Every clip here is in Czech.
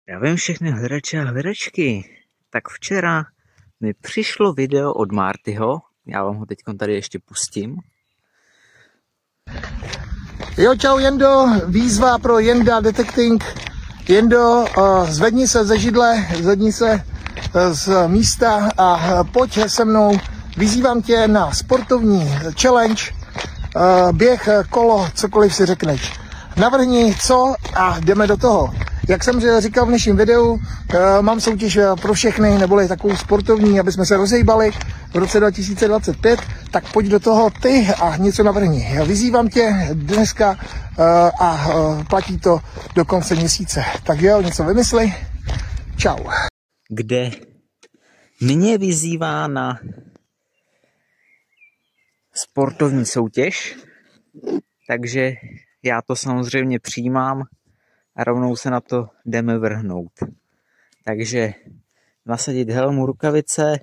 Zdravím všechny hledače a hledačky. Tak včera mi přišlo video od Martyho, já vám ho teď tady ještě pustím. Jo, čau Jendo, výzva pro Jenda Detecting. Jendo, zvedni se ze židle, zvedni se z místa a pojď se mnou. Vyzývám tě na sportovní challenge, běh, kolo, cokoliv si řekneš. Navrhni co a jdeme do toho. Jak jsem říkal v dnešním videu, mám soutěž pro všechny, neboli takovou sportovní, aby jsme se rozejbali v roce 2025, tak pojď do toho ty a něco navrhni. Vyzývám tě dneska a platí to do konce měsíce. Tak jo, něco vymysli. Čau. Kde mě vyzývá na sportovní soutěž, takže já to samozřejmě přijímám a rovnou se na to jdeme vrhnout. Takže nasadit helmu, rukavice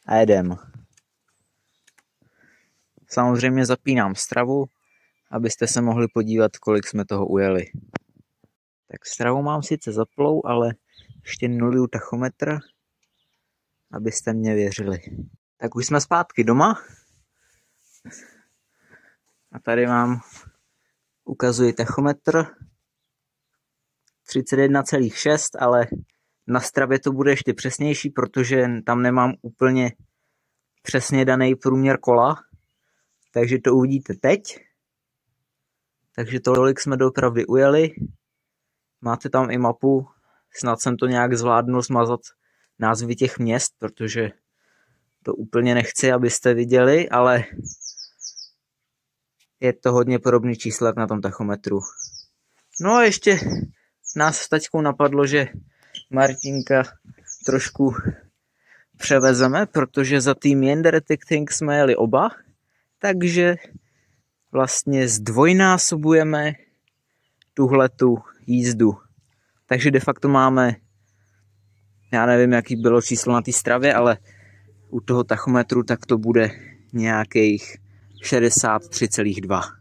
a jedem. Samozřejmě zapínám stravu, abyste se mohli podívat, kolik jsme toho ujeli. Tak stravu mám sice zaplou, ale ještě nuluju tachometr, abyste mě věřili. Tak už jsme zpátky doma. A tady vám ukazuji tachometr 31,6, ale na stravě to bude ještě přesnější, protože tam nemám úplně přesně daný průměr kola. Takže to uvidíte teď. Takže tolik jsme doopravdy ujeli. Máte tam i mapu. Snad jsem to nějak zvládnul smazat názvy těch měst, protože to úplně nechci, abyste viděli, ale je to hodně podobný číslo jak na tom tachometru. No a ještě nás s taťkou napadlo, že Martinka trošku převezeme, protože za tým Jenda Detecting jsme jeli oba, takže vlastně zdvojnásobujeme tuhletu jízdu. Takže de facto máme, já nevím, jaký bylo číslo na té stravě, ale u toho tachometru tak to bude nějakých 63,2.